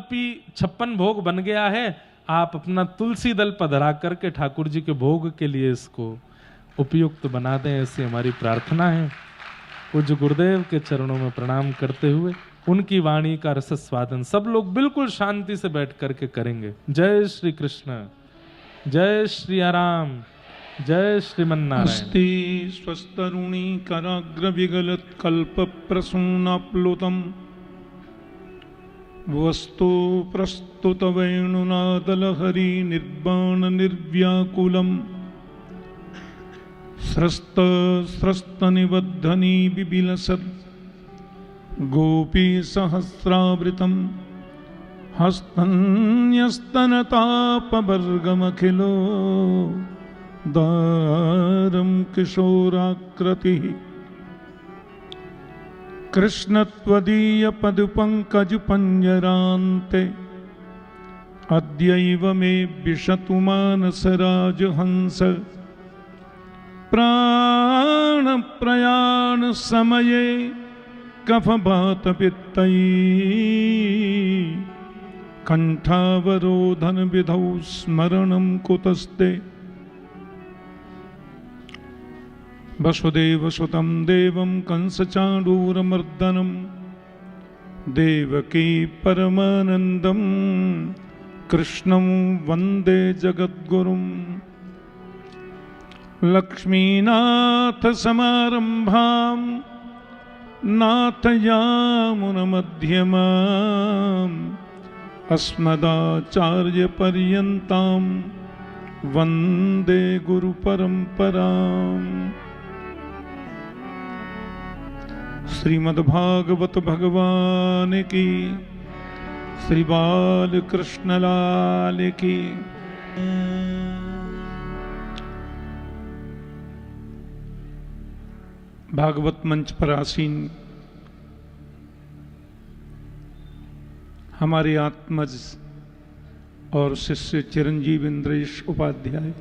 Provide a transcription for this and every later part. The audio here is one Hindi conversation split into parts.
56 भोग बन गया है, आप अपना तुलसी दल पधरा करके ठाकुर जी के भोग के लिए इसको उपयुक्त बना दें, ऐसी हमारी प्रार्थना है। पूज्य गुरुदेव के चरणों में प्रणाम करते हुए उनकी वाणी का रस स्वादन सब लोग बिल्कुल शांति से बैठ करके करेंगे। जय श्री कृष्ण, जय श्री राम, जय श्रीमन्नारायण। अस्ति स्वस्तरुणी कराग्र विगलत कल्प प्रसूनाप्लुतम वस्तु प्रस्तुत वेणुनादलहरी निर्बाण निर्व्याकुलम स्रस्त स्रस्त निबद्धनी बिबिलसत् गोपी सहस्रावृतम हस्तन्यस्तनतापवर्गमखिलो दारं किशोराकृतिः कृष्णत्वदीय पदपङ्कजपञ्जरान्ते अद्यैव मे विशतु मानसराजहंस प्राणप्रयाण समये कफवातपित्तैः कंठावरोधन विधौ स्मरणं कुतस्ते वसुदेवसुतं देवं कंसचाणूरमर्दनं देवकी परमानन्दं कृष्णं वन्दे जगद्गुरुं लक्ष्मीनाथसमारम्भां नाथयामुनमध्यमाम् अस्मदाचार्यपर्यन्तां वन्दे गुरुपरम्पराम्। श्रीमद्भागवत भगवान की, श्री बालकृष्ण लाल की। भागवत मंच पर आसीन हमारे आत्मज और शिष्य चिरंजीव इंद्रेश उपाध्याय,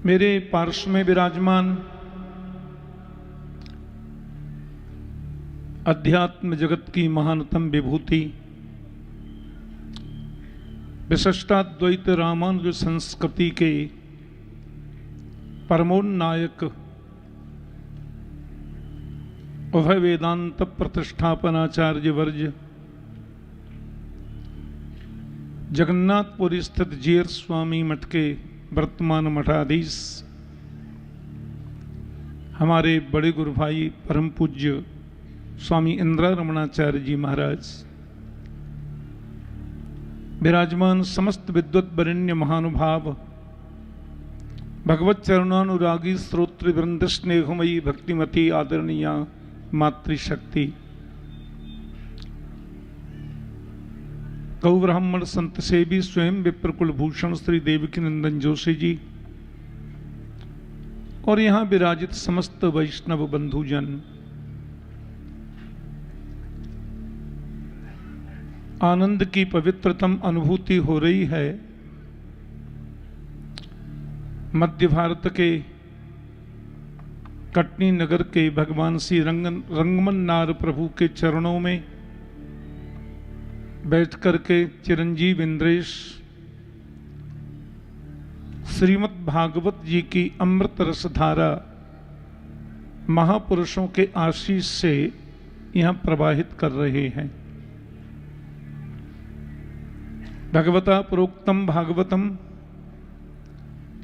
मेरे पार्श्व में विराजमान अध्यात्म जगत की महानतम विभूति विशिष्टाद्वैत रामानुज संस्कृति के परमोन्नायक उभय वेदांत प्रतिष्ठापनाचार्य वर्ज जगन्नाथपुरी स्थित जीयर स्वामी मठ के वर्तमान मठाधीश हमारे बड़े गुरु भाई परम पूज्य स्वामी इंदिरा रमणाचार्य जी महाराज, विराजमान समस्त विद्वत वरेण्य महानुभाव, भगवत चरणानुरागी श्रोत्र वृंद, स्नेहमयी भक्तिमती आदरणीय मातृशक्ति, गौ ब्राह्मण संत सेवी स्वयं विप्रकुल भूषण श्री देवकी नंदन जोशी जी और यहाँ विराजित समस्त वैष्णव बंधुजन, आनंद की पवित्रतम अनुभूति हो रही है। मध्य भारत के कटनी नगर के भगवान श्री रंगमन नार प्रभु के चरणों में बैठ करके चिरंजीव इंद्रेश श्रीमद् भागवत जी की अमृत रसधारा महापुरुषों के आशीष से यहाँ प्रवाहित कर रहे हैं। भगवता प्रोक्तम भागवतम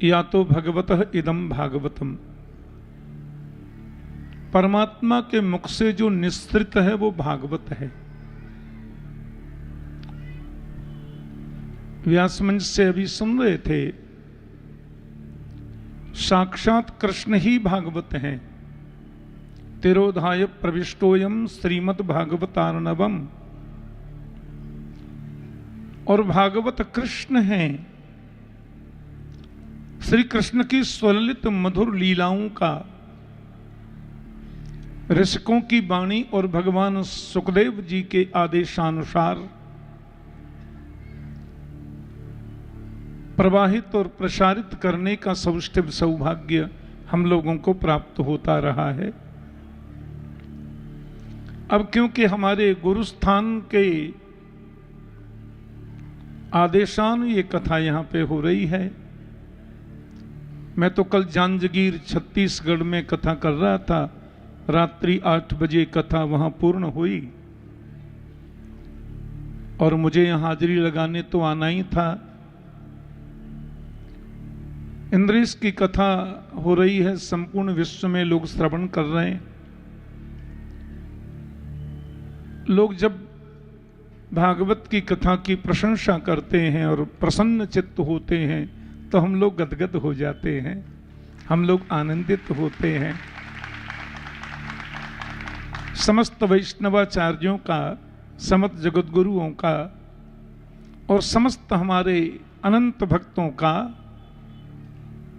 या तो भगवतः इदम भागवतम, परमात्मा के मुख से जो निस्तृत है वो भागवत है। व्यासमंच से अभी सुन रहे थे, साक्षात कृष्ण ही भागवत हैं। तिरोधाय प्रविष्टोयम श्रीमद् भागवतार्णवम, और भागवत कृष्ण हैं। श्री कृष्ण की स्वललित मधुर लीलाओं का ऋषिकों की वाणी और भगवान सुखदेव जी के आदेशानुसार प्रवाहित और प्रसारित करने का सौष्ठव सौभाग्य हम लोगों को प्राप्त होता रहा है। अब क्योंकि हमारे गुरुस्थान के आदेशान ये कथा यहाँ पे हो रही है, मैं तो कल जांजगीर छत्तीसगढ़ में कथा कर रहा था, रात्रि 8 बजे कथा वहां पूर्ण हुई और मुझे यहाँ हाजिरी लगाने तो आना ही था। इंद्रेश की कथा हो रही है, संपूर्ण विश्व में लोग श्रवण कर रहे हैं। लोग जब भागवत की कथा की प्रशंसा करते हैं और प्रसन्न चित्त होते हैं तो हम लोग गदगद हो जाते हैं, हम लोग आनंदित होते हैं। समस्त वैष्णवाचार्यों का, समस्त जगतगुरुओं का और समस्त हमारे अनंत भक्तों का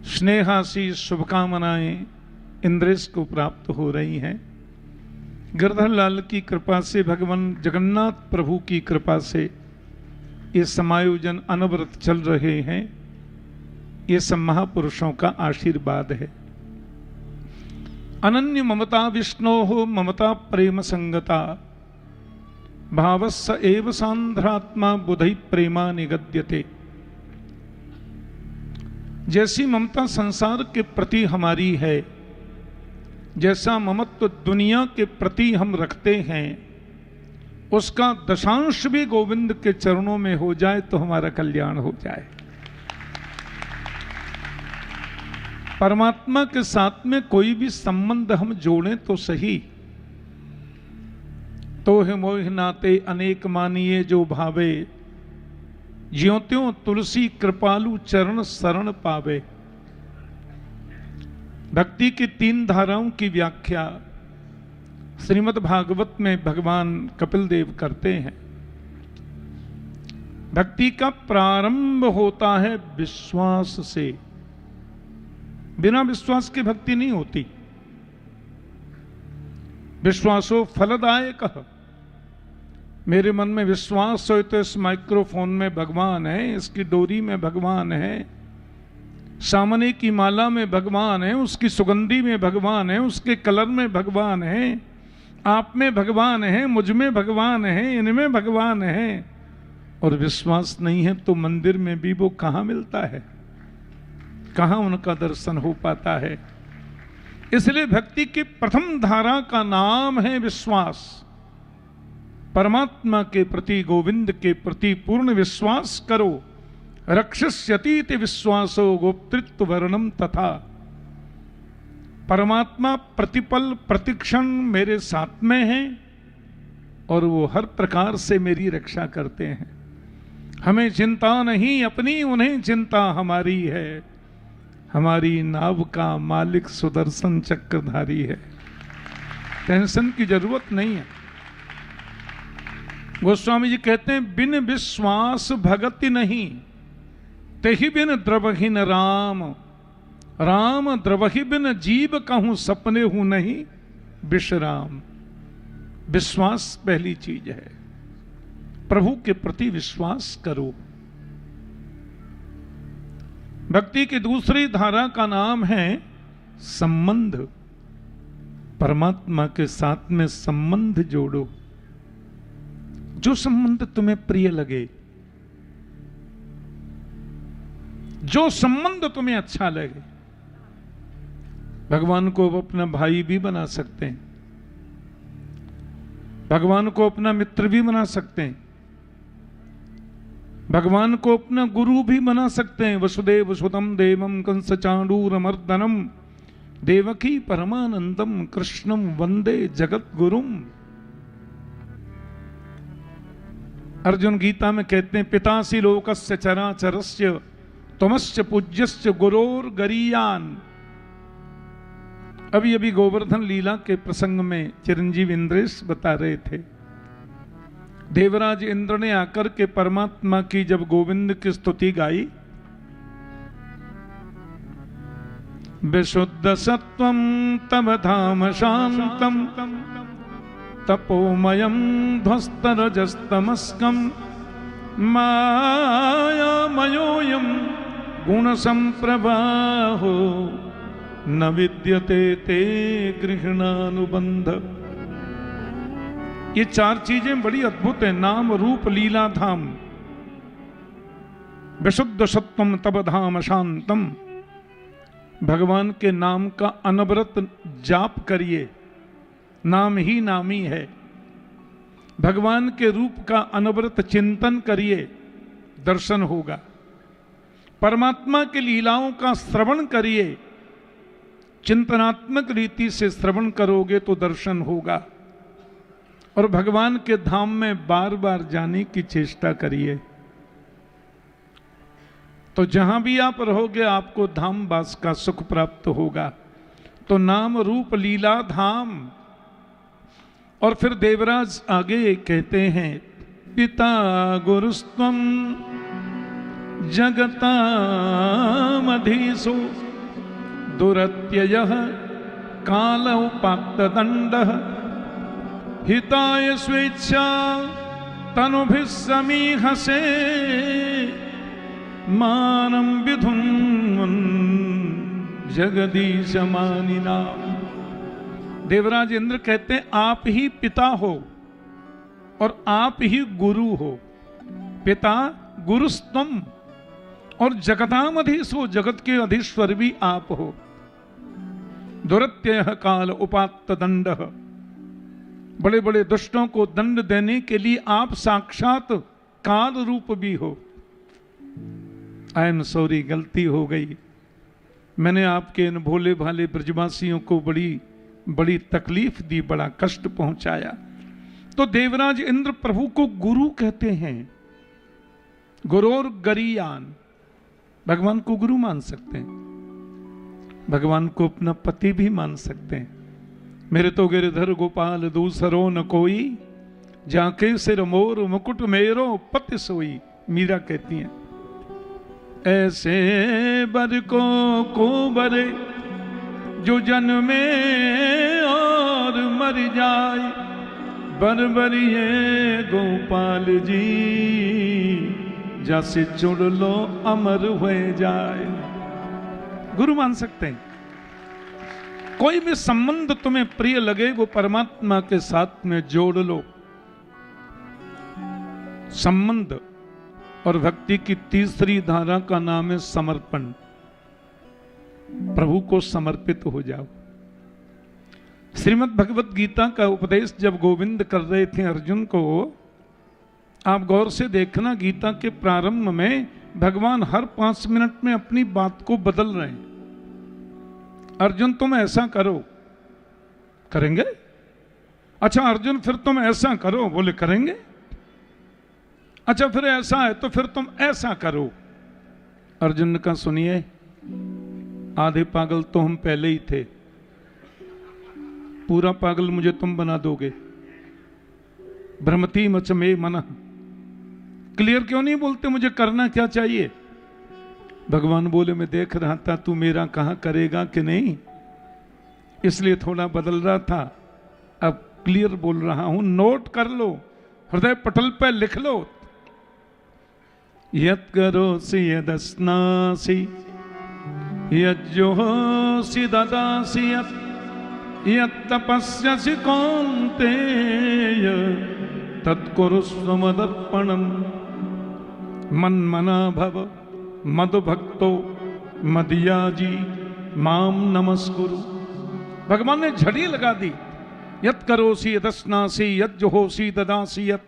स्नेहासी शुभकामनाएं इंद्रेश को प्राप्त हो रही हैं। गिरधर लाल की कृपा से, भगवान जगन्नाथ प्रभु की कृपा से ये समायोजन अनवरत चल रहे हैं। ये सब महापुरुषों का आशीर्वाद है। अनन्य ममता विष्णोः ममता प्रेम संगता भावस्स एव सांध्रात्मा बुधै प्रेमा निगद्यते। जैसी ममता संसार के प्रति हमारी है, जैसा ममत्व दुनिया के प्रति हम रखते हैं, उसका दशांश भी गोविंद के चरणों में हो जाए तो हमारा कल्याण हो जाए। परमात्मा के साथ में कोई भी संबंध हम जोड़ें तो सही। तो है मोह नाते अनेक मानिए जो भावे, ज्यों त्यों तुलसी कृपालु चरण शरण पावे। भक्ति की 3 धाराओं की व्याख्या श्रीमद् भागवत में भगवान कपिल देव करते हैं। भक्ति का प्रारंभ होता है विश्वास से। बिना विश्वास की भक्ति नहीं होती। विश्वासो फलदायक। मेरे मन में विश्वास हो तो इस माइक्रोफोन में भगवान है, इसकी डोरी में भगवान है, सामने की माला में भगवान है, उसकी सुगंधी में भगवान है, उसके कलर में भगवान है, आप में भगवान है, मुझ में भगवान है, इनमें भगवान है। और विश्वास नहीं है तो मंदिर में भी वो कहाँ मिलता है, कहाँ उनका दर्शन हो पाता है। इसलिए भक्ति की प्रथम धारा का नाम है विश्वास। परमात्मा के प्रति, गोविंद के प्रति पूर्ण विश्वास करो। रक्षस्यतीति विश्वासो गोप्तृत्व वर्णम तथा। परमात्मा प्रतिपल प्रतिक्षण मेरे साथ में है और वो हर प्रकार से मेरी रक्षा करते हैं। हमें चिंता नहीं अपनी, उन्हें चिंता हमारी है। हमारी नाव का मालिक सुदर्शन चक्रधारी है, टेंशन की जरूरत नहीं है। गोस्वामी जी कहते हैं बिन विश्वास भगति नहीं, तेहि बिन द्रवहीन राम। राम द्रवहि बिन जीव कहूं सपने हूं नहीं विश्राम। विश्वास पहली चीज है। प्रभु के प्रति विश्वास करो। भक्ति की दूसरी धारा का नाम है संबंध। परमात्मा के साथ में संबंध जोड़ो। जो संबंध तुम्हें प्रिय लगे, जो संबंध तुम्हें अच्छा लगे। भगवान को अपना भाई भी बना सकते हैं, भगवान को अपना मित्र भी बना सकते हैं, भगवान को अपना गुरु भी बना सकते हैं। वसुदेव सुतम देवम कंस चाणूरमर्दनम देवकी परमानंदम कृष्णम वंदे जगत गुरुम। अर्जुन गीता में कहते हैं पितासी लोकस्य चराचरस्य त्वमस्य पूज्यस्य गुरोर गरीयान। अभी अभी गोवर्धन लीला के प्रसंग में चिरंजीव इंद्रेश बता रहे थे, देवराज इंद्र ने आकर के परमात्मा की जब गोविंद की स्तुति गाई, विशुद्ध सत्वम तब धाम शांतम तपोमयम ध्वस्तरजस्तमस्कम मायामयोऽयं गुण संप्रवाहो न विद्यते ते गृह्णानुबंध। ये चार चीजें बड़ी अद्भुत है। नाम रूप लीला धाम, विशुद्ध सत्वम तब धाम शांतम। भगवान के नाम का अनवरत जाप करिए, नाम ही नामी है। भगवान के रूप का अनवरत चिंतन करिए, दर्शन होगा। परमात्मा की लीलाओं का श्रवण करिए, चिंतनात्मक रीति से श्रवण करोगे तो दर्शन होगा। और भगवान के धाम में बार बार जाने की चेष्टा करिए, तो जहां भी आप रहोगे आपको धाम वास का सुख प्राप्त होगा। तो नाम रूप लीला धाम। और फिर देवराज आगे कहते हैं, पिता गुरुस्त्वम जगतामधीसो दुरत्ययः काल उपात्त दंडः हिताय स्वेच्छा तनुभिः समीहसे मानम विधुन जगदीश मानिना। देवराज इंद्र कहते हैं आप ही पिता हो और आप ही गुरु हो। पिता गुरुस्तम और जगतामधीश हो, जगत के अधीश्वर भी आप हो। दुरत्ययः काल उपात्त दंडः, बड़े बड़े दुष्टों को दंड देने के लिए आप साक्षात काल रूप भी हो। आई एम सॉरी, गलती हो गई। मैंने आपके इन भोले भाले ब्रजवासियों को बड़ी बड़ी तकलीफ दी, बड़ा कष्ट पहुंचाया। तो देवराज इंद्र प्रभु को गुरु कहते हैं। गुरोर गरीयान, भगवान को गुरु मान सकते हैं, भगवान को अपना पति भी मान सकते हैं। मेरे तो गिरधर गोपाल दूसरो न कोई, जाके सिर मोर मुकुट मेरो पति सोई। मीरा कहती हैं, ऐसे बर को बरे जो जन्मे और मर जाए, बर बरिए गोपाल जी, जैसे चुड़ लो अमर हो जाए। गुरु मान सकते हैं। कोई भी संबंध तुम्हें प्रिय लगे वो परमात्मा के साथ में जोड़ लो। संबंध और भक्ति की तीसरी धारा का नाम है समर्पण। प्रभु को समर्पित हो जाओ। श्रीमद् भगवत गीता का उपदेश जब गोविंद कर रहे थे अर्जुन को, आप गौर से देखना, गीता के प्रारंभ में भगवान हर 5 मिनट में अपनी बात को बदल रहे हैं। अर्जुन तुम ऐसा करो, करेंगे। अच्छा अर्जुन फिर तुम ऐसा करो, बोले करेंगे। अच्छा फिर ऐसा है तो फिर तुम ऐसा करो। अर्जुन का सुनिए, आधे पागल तो हम पहले ही थे, पूरा पागल मुझे तुम बना दोगे। भ्रमति मच में मन, क्लियर क्यों नहीं बोलते मुझे करना क्या चाहिए? भगवान बोले मैं देख रहा था तू मेरा कहाँ करेगा कि नहीं, इसलिए थोड़ा बदल रहा था, अब क्लियर बोल रहा हूं। नोट कर लो, हृदय पटल पर लिख लो। यत् करोसि यदस्नासि यज्जुहोसि ददासि यत् तपस्यसि कौन्तेय तत्कुरुस्व मदर्पणम्। मन्मना भव मद्भक्तो मदयाजी माम नमस्कुरु। भगवान ने झड़ी लगा दी। यत् करोसि यदस्नासि यज्जुहोसि ददासि यत्,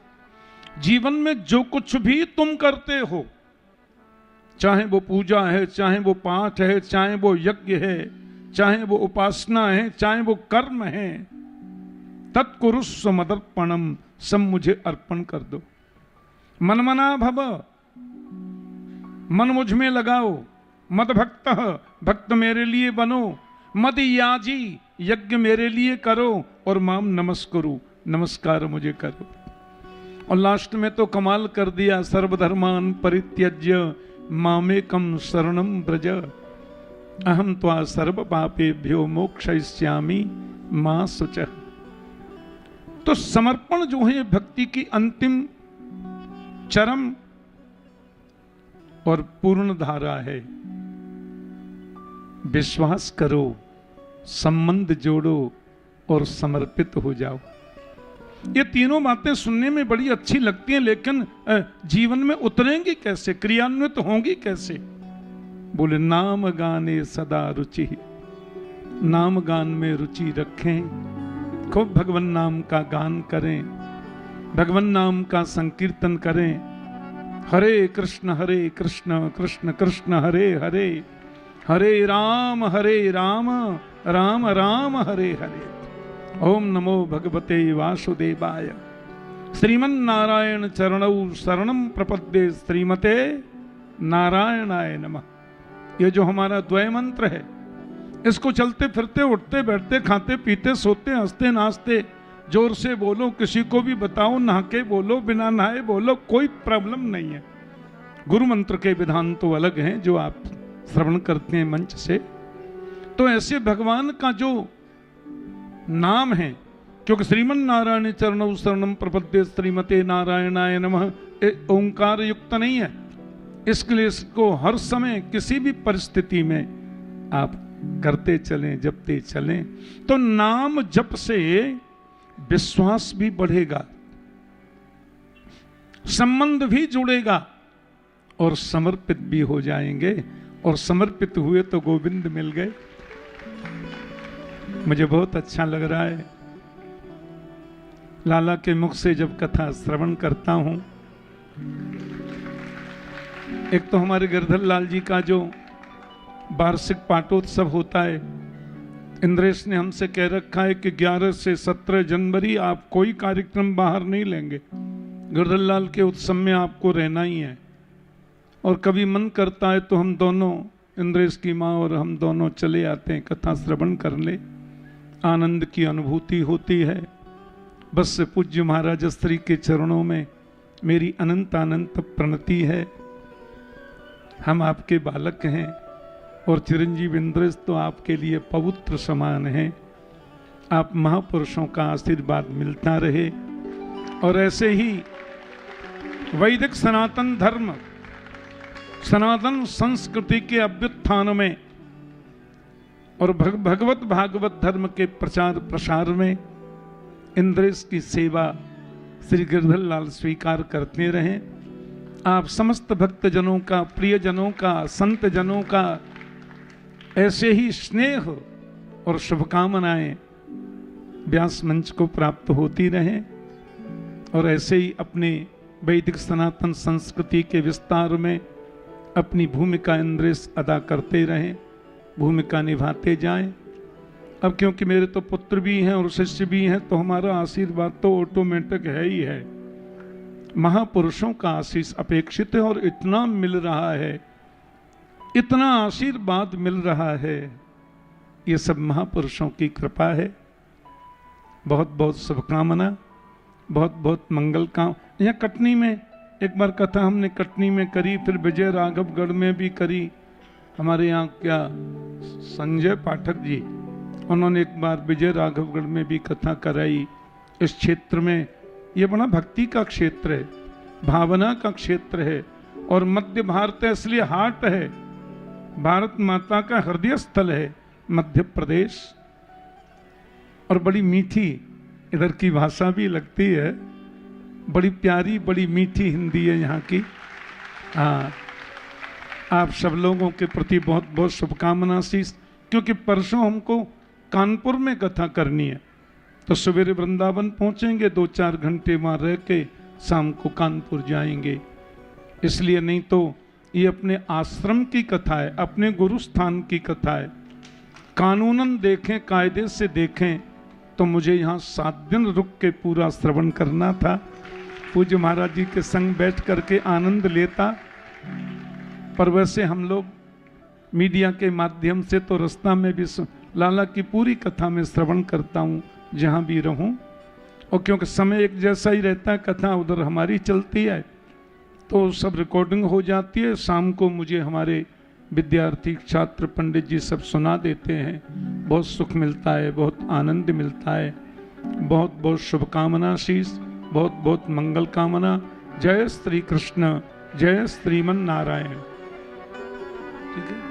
जीवन में जो कुछ भी तुम करते हो, चाहे वो पूजा है, चाहे वो पाठ है, चाहे वो यज्ञ है, चाहे वो उपासना है, चाहे वो कर्म है, तत्कुरुस्व मदर्पणम, सब मुझे अर्पण कर दो। मनमना भव, मन मुझ में लगाओ। मद भक्त, भक्त मेरे लिए बनो। मद याजी, यज्ञ मेरे लिए करो। और माम नमस्कुरु, नमस्कार मुझे करो। और लास्ट में तो कमाल कर दिया, सर्वधर्मान परित्यज्य मामेकम शरणम ब्रज, अहम त्वा सर्व पापेभ्यो मोक्षयिष्यामि मां शुचः। तो समर्पण जो है भक्ति की अंतिम चरम और पूर्ण धारा है। विश्वास करो, संबंध जोड़ो और समर्पित हो जाओ। ये तीनों बातें सुनने में बड़ी अच्छी लगती हैं, लेकिन जीवन में उतरेंगी कैसे, क्रियान्वित होंगी कैसे? बोले नाम गाने सदा रुचि, नाम गान में रुचि रखें, खूब भगवान नाम का गान करें, भगवान नाम का संकीर्तन करें। हरे कृष्ण कृष्ण कृष्ण हरे हरे, हरे राम राम राम हरे हरे। ओम नमो भगवते वासुदेवाय। श्रीमन नारायण चरणौ शरणम प्रपद्ये, श्रीमते नारायणाय नमः। ये जो हमारा द्वय मंत्र है, इसको चलते फिरते, उठते बैठते, खाते पीते, सोते, हंसते नाचते जोर से बोलो, किसी को भी बताओ, नहा के बोलो, बिना नहाए बोलो, कोई प्रॉब्लम नहीं है। गुरु मंत्र के विधान तो अलग हैं जो आप श्रवण करते हैं मंच से। तो ऐसे भगवान का जो नाम है, क्योंकि श्रीमन नारायण चरणौ शरणम प्रपद्ये, श्रीमते नारायणाय नमः ओंकार युक्त नहीं है, इसके लिए इसको हर समय किसी भी परिस्थिति में आप करते चलें, जपते चलें। तो नाम जप से विश्वास भी बढ़ेगा, संबंध भी जुड़ेगा और समर्पित भी हो जाएंगे। और समर्पित हुए तो गोविंद मिल गए। मुझे बहुत अच्छा लग रहा है, लाला के मुख से जब कथा श्रवण करता हूं। एक तो हमारे गिरधर लाल जी का जो वार्षिक पाटोत्सव होता है, इंद्रेश ने हमसे कह रखा है कि 11 से 17 जनवरी आप कोई कार्यक्रम बाहर नहीं लेंगे, गिरधर लाल के उत्सव में आपको रहना ही है। और कभी मन करता है तो हम दोनों, इंद्रेश की माँ और हम दोनों चले आते हैं, कथा श्रवण कर ले, आनंद की अनुभूति होती है। बस पूज्य महाराज श्री के चरणों में मेरी अनंत अनंत प्रणति है। हम आपके बालक हैं और चिरंजीव इंद्रेश तो आपके लिए पवित्र समान हैं। आप महापुरुषों का आशीर्वाद मिलता रहे और ऐसे ही वैदिक सनातन धर्म, सनातन संस्कृति के अभ्युत्थान में और भगवत भागवत धर्म के प्रचार प्रसार में इंद्रेश की सेवा श्री गिरधर लाल स्वीकार करते रहें। आप समस्त भक्तजनों का, प्रियजनों का, संत जनों का ऐसे ही स्नेह और शुभकामनाएं व्यास मंच को प्राप्त होती रहें और ऐसे ही अपने वैदिक सनातन संस्कृति के विस्तार में अपनी भूमिका इंद्रेश अदा करते रहें, भूमिका निभाते जाएं। अब क्योंकि मेरे तो पुत्र भी हैं और शिष्य भी हैं, तो हमारा आशीर्वाद तो ऑटोमेटिक है ही है। महापुरुषों का आशीष अपेक्षित है और इतना मिल रहा है, इतना आशीर्वाद मिल रहा है, ये सब महापुरुषों की कृपा है। बहुत बहुत शुभकामना, बहुत बहुत मंगल काम। यहाँ कटनी में एक बार कथा हमने कटनी में करी, फिर विजय राघवगढ़ में भी करी। हमारे यहाँ क्या संजय पाठक जी, उन्होंने एक बार विजय राघवगढ़ में भी कथा कराई। इस क्षेत्र में ये बड़ा भक्ति का क्षेत्र है, भावना का क्षेत्र है और मध्य भारत है, इसलिए हाट है, भारत माता का हृदय स्थल है मध्य प्रदेश। और बड़ी मीठी इधर की भाषा भी लगती है, बड़ी प्यारी, बड़ी मीठी हिंदी है यहाँ की। हाँ, आप सब लोगों के प्रति बहुत बहुत शुभकामना शीश। क्योंकि परसों हमको कानपुर में कथा करनी है, तो सवेरे वृंदावन पहुँचेंगे, 2-4 घंटे वहाँ रह के शाम को कानपुर जाएंगे। इसलिए नहीं तो ये अपने आश्रम की कथा है, अपने गुरु स्थान की कथा है। कानूनन देखें, कायदे से देखें तो मुझे यहाँ 7 दिन रुक के पूरा श्रवण करना था, पूज्य महाराज जी के संग बैठ करके आनंद लेता। पर वैसे हम लोग मीडिया के माध्यम से तो रास्ता में भी लाला की पूरी कथा में श्रवण करता हूँ जहाँ भी रहूँ। और क्योंकि समय एक जैसा ही रहता है, कथा उधर हमारी चलती है तो सब रिकॉर्डिंग हो जाती है। शाम को मुझे हमारे विद्यार्थी, छात्र, पंडित जी सब सुना देते हैं। बहुत सुख मिलता है, बहुत आनंद मिलता है। बहुत बहुत शुभकामना शीश, बहुत बहुत मंगल कामना। जय श्री कृष्ण, जय श्रीमन नारायण। ठीक है।